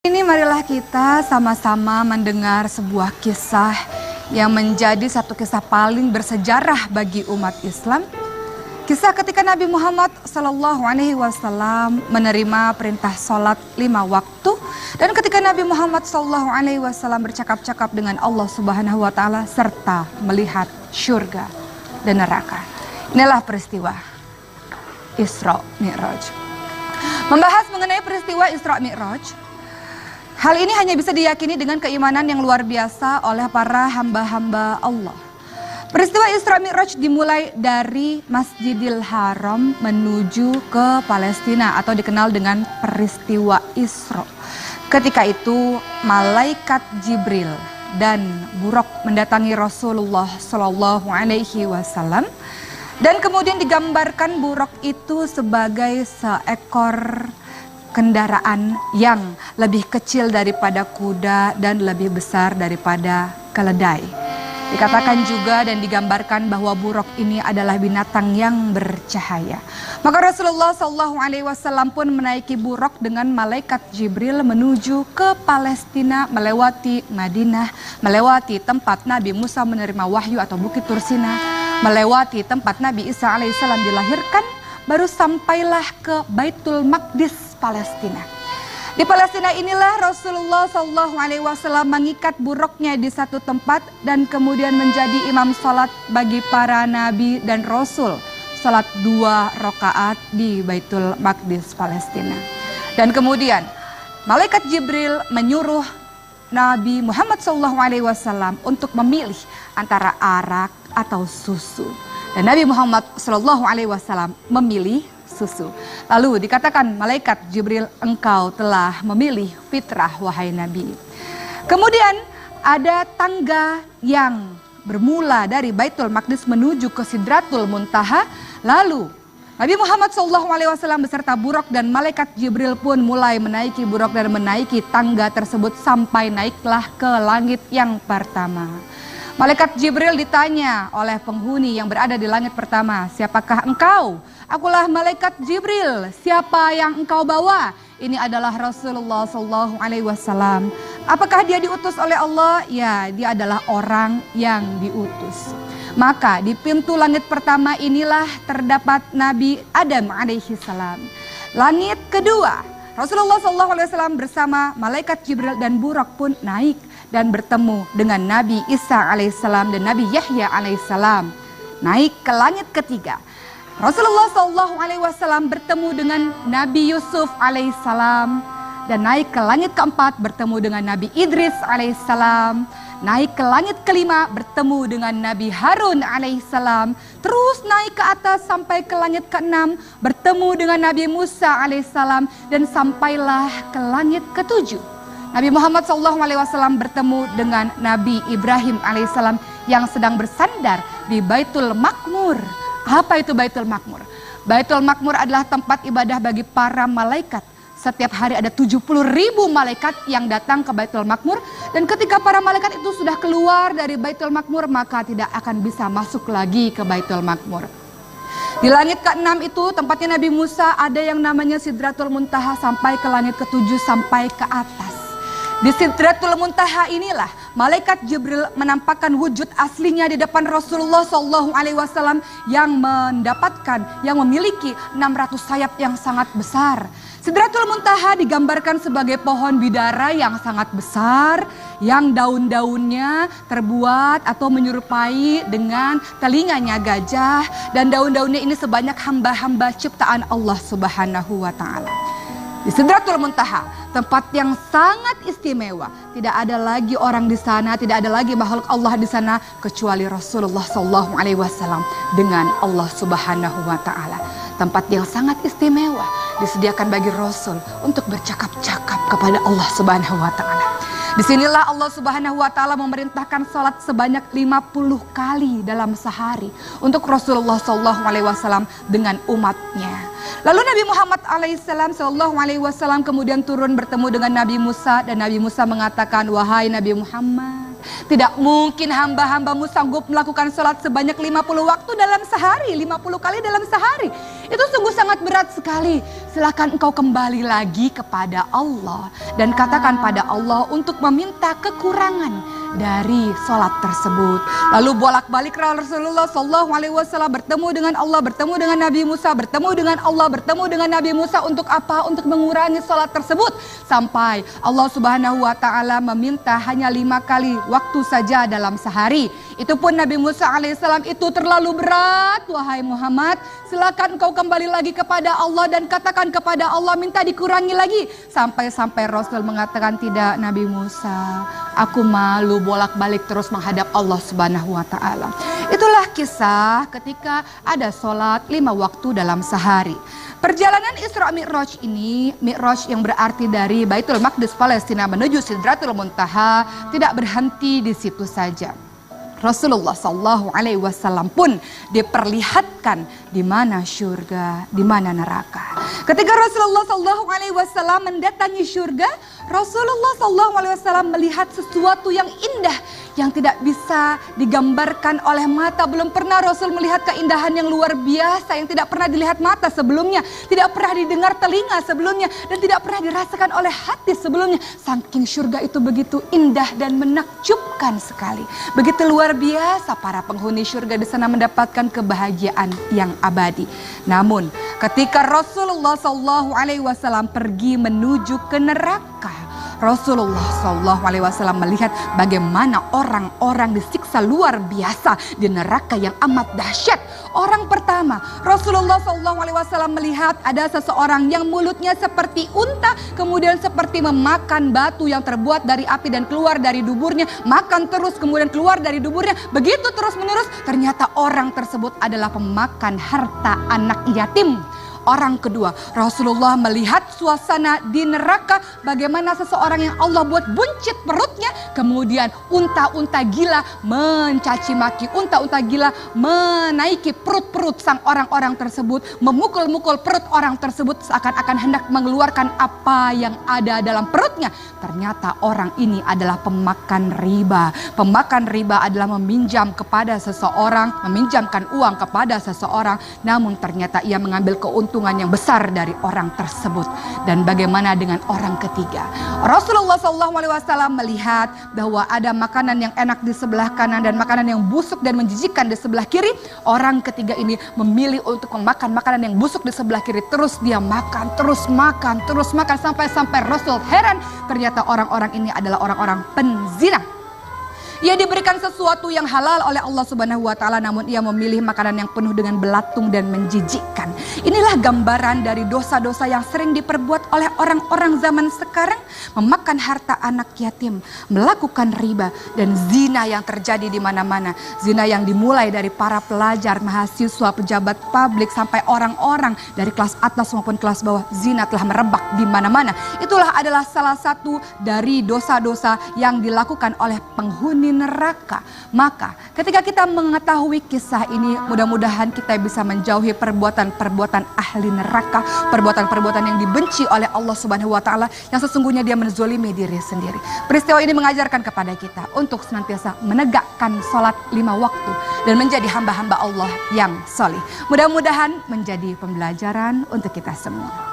Ini marilah kita sama-sama mendengar sebuah kisah yang menjadi satu kisah paling bersejarah bagi umat Islam. Kisah ketika Nabi Muhammad SAW menerima perintah sholat 5 waktu. Dan ketika Nabi Muhammad SAW bercakap-cakap dengan Allah Subhanahu Wa Taala serta melihat surga dan neraka. Inilah peristiwa Isra Mi'raj. Membahas mengenai peristiwa Isra Mi'raj, hal ini hanya bisa diyakini dengan keimanan yang luar biasa oleh para hamba-hamba Allah. Peristiwa Isra Mi'raj dimulai dari Masjidil Haram menuju ke Palestina atau dikenal dengan peristiwa Isra. Ketika itu malaikat Jibril dan Buraq mendatangi Rasulullah SAW dan kemudian digambarkan Buraq itu sebagai seekor kendaraan yang lebih kecil daripada kuda dan lebih besar daripada keledai. Dikatakan juga dan digambarkan bahwa Buraq ini adalah binatang yang bercahaya. Maka Rasulullah SAW pun menaiki Buraq dengan malaikat Jibril menuju ke Palestina, melewati Madinah, melewati tempat Nabi Musa menerima wahyu atau Bukit Tursina, melewati tempat Nabi Isa alaihissalam dilahirkan, baru sampailah ke Baitul Maqdis, Palestina. Di Palestina inilah Rasulullah SAW mengikat buruknya di satu tempat dan kemudian menjadi imam salat bagi para nabi dan rasul. Salat 2 rakaat di Baitul Maqdis, Palestina. Dan kemudian malaikat Jibril menyuruh Nabi Muhammad SAW untuk memilih antara arak atau susu. Dan Nabi Muhammad SAW memilih susu. Lalu dikatakan malaikat Jibril, engkau telah memilih fitrah wahai Nabi. Kemudian ada tangga yang bermula dari Baitul Maqdis menuju ke Sidratul Muntaha. Lalu Nabi Muhammad SAW beserta Buraq dan malaikat Jibril pun mulai menaiki Buraq dan menaiki tangga tersebut sampai naiklah ke langit yang pertama. Malaikat Jibril ditanya oleh penghuni yang berada di langit pertama, siapakah engkau? Akulah malaikat Jibril. Siapa yang engkau bawa? Ini adalah Rasulullah SAW. Apakah dia diutus oleh Allah? Ya, dia adalah orang yang diutus. Maka di pintu langit pertama inilah terdapat Nabi Adam alaihissalam. Langit kedua, Rasulullah SAW bersama malaikat Jibril dan Buraq pun naik dan bertemu dengan Nabi Isa alaihissalam dan Nabi Yahya alaihissalam. Naik ke langit ketiga, Rasulullah SAW bertemu dengan Nabi Yusuf alaihissalam dan naik ke langit keempat bertemu dengan Nabi Idris alaihissalam. Naik ke langit kelima bertemu dengan Nabi Harun alaihissalam. Terus naik ke atas sampai ke langit keenam bertemu dengan Nabi Musa alaihissalam dan sampailah ke langit ketujuh. Nabi Muhammad SAW bertemu dengan Nabi Ibrahim alaihissalam yang sedang bersandar di Baitul Maqmur. Apa itu Baitul Maqmur? Baitul Maqmur adalah tempat ibadah bagi para malaikat. Setiap hari ada 70.000 malaikat yang datang ke Baitul Maqmur. Dan ketika para malaikat itu sudah keluar dari Baitul Maqmur, maka tidak akan bisa masuk lagi ke Baitul Maqmur. Di langit ke-6 itu tempatnya Nabi Musa, ada yang namanya Sidratul Muntaha sampai ke langit ke-7 sampai ke atas. Di Sidratul Muntaha inilah malaikat Jibril menampakkan wujud aslinya di depan Rasulullah SAW yang memiliki 600 sayap yang sangat besar. Sidratul Muntaha digambarkan sebagai pohon bidara yang sangat besar, yang daun-daunnya terbuat atau menyerupai dengan telinganya gajah, dan daun-daunnya ini sebanyak hamba-hamba ciptaan Allah Subhanahu wa Ta'ala. Di Sidratul Muntaha, tempat yang sangat istimewa. Tidak ada lagi orang di sana, tidak ada lagi makhluk Allah di sana kecuali Rasulullah SAW dengan Allah Subhanahu wa Ta'ala. Tempat yang sangat istimewa disediakan bagi Rasul untuk bercakap-cakap kepada Allah Subhanahu wa Ta'ala. Disinilah Allah Subhanahu wa Ta'ala memerintahkan salat sebanyak 50 kali dalam sehari untuk Rasulullah SAW dengan umatnya. Lalu Nabi Muhammad SAW kemudian turun bertemu dengan Nabi Musa dan Nabi Musa mengatakan, wahai Nabi Muhammad, Tidak mungkin hamba-hambamu sanggup melakukan sholat sebanyak 50 waktu dalam sehari, 50 kali dalam sehari. Itu sungguh sangat berat sekali. Silakan engkau kembali lagi kepada Allah dan katakan pada Allah untuk meminta kekurangan dari sholat tersebut. Lalu bolak-balik Rasulullah SAW bertemu dengan Allah, bertemu dengan Nabi Musa, bertemu dengan Allah, bertemu dengan Nabi Musa untuk apa? Untuk mengurangi sholat tersebut. Sampai Allah Subhanahu wa Ta'ala meminta hanya 5 kali waktu saja dalam sehari. Itu pun Nabi Musa alaihissalam itu terlalu berat. Wahai Muhammad, silakan engkau kembali lagi kepada Allah dan katakan kepada Allah minta dikurangi lagi. Sampai-sampai Rasul mengatakan, tidak Nabi Musa, aku malu bolak-balik terus menghadap Allah Subhanahu wa Ta'ala. Itulah kisah ketika ada sholat 5 waktu dalam sehari. Perjalanan Isra Mi'raj ini, Mi'raj yang berarti dari Baitul Maqdis Palestina menuju Sidratul Muntaha, tidak berhenti di situ saja. Rasulullah SAW pun diperlihatkan di mana syurga, di mana neraka. Ketika Rasulullah SAW mendatangi syurga, Rasulullah SAW melihat sesuatu yang indah yang tidak bisa digambarkan oleh mata. Belum pernah Rasul melihat keindahan yang luar biasa yang tidak pernah dilihat mata sebelumnya, tidak pernah didengar telinga sebelumnya, dan tidak pernah dirasakan oleh hati sebelumnya. Saking syurga itu begitu indah dan menakjubkan sekali. Begitu luar biasa para penghuni syurga di sana mendapatkan kebahagiaan yang abadi. Namun ketika Rasulullah SAW pergi menuju ke neraka, Rasulullah SAW melihat bagaimana orang-orang disiksa luar biasa di neraka yang amat dahsyat. Orang pertama, Rasulullah SAW melihat ada seseorang yang mulutnya seperti unta, kemudian seperti memakan batu yang terbuat dari api dan keluar dari duburnya, makan terus kemudian keluar dari duburnya, begitu terus menerus. Ternyata orang tersebut adalah pemakan harta anak yatim. Orang kedua, Rasulullah melihat suasana di neraka, bagaimana seseorang yang Allah buat buncit perutnya, kemudian unta-unta gila mencaci maki, unta-unta gila menaiki perut-perut sang orang-orang tersebut, memukul-mukul perut orang tersebut seakan-akan hendak mengeluarkan apa yang ada dalam perutnya. Ternyata orang ini adalah pemakan riba. Pemakan riba adalah meminjam kepada seseorang, meminjamkan uang kepada seseorang, namun ternyata ia mengambil keuntungan yang besar dari orang tersebut. Dan bagaimana dengan orang ketiga? Rasulullah SAW melihat bahwa ada makanan yang enak di sebelah kanan dan makanan yang busuk dan menjijikkan di sebelah kiri. Orang ketiga ini memilih untuk memakan makanan yang busuk di sebelah kiri. Terus dia makan, terus makan, terus makan, sampai Rasul heran. Ternyata orang-orang ini adalah orang-orang penzina. Ia diberikan sesuatu yang halal oleh Allah Subhanahu wa Ta'ala, namun ia memilih makanan yang penuh dengan belatung dan menjijikkan. Inilah gambaran dari dosa-dosa yang sering diperbuat oleh orang-orang zaman sekarang, memakan harta anak yatim, melakukan riba, dan zina yang terjadi di mana-mana. Zina yang dimulai dari para pelajar, mahasiswa, pejabat publik, sampai orang-orang dari kelas atas maupun kelas bawah. Zina telah merebak di mana-mana. Itulah adalah salah satu dari dosa-dosa yang dilakukan oleh penghuni neraka. Maka ketika kita mengetahui kisah ini, mudah-mudahan kita bisa menjauhi perbuatan-perbuatan ahli neraka, perbuatan-perbuatan yang dibenci oleh Allah Subhanahu wa Ta'ala, yang sesungguhnya dia menzolimi diri sendiri. Peristiwa ini mengajarkan kepada kita untuk senantiasa menegakkan sholat 5 waktu dan menjadi hamba-hamba Allah yang solih. Mudah-mudahan menjadi pembelajaran untuk kita semua.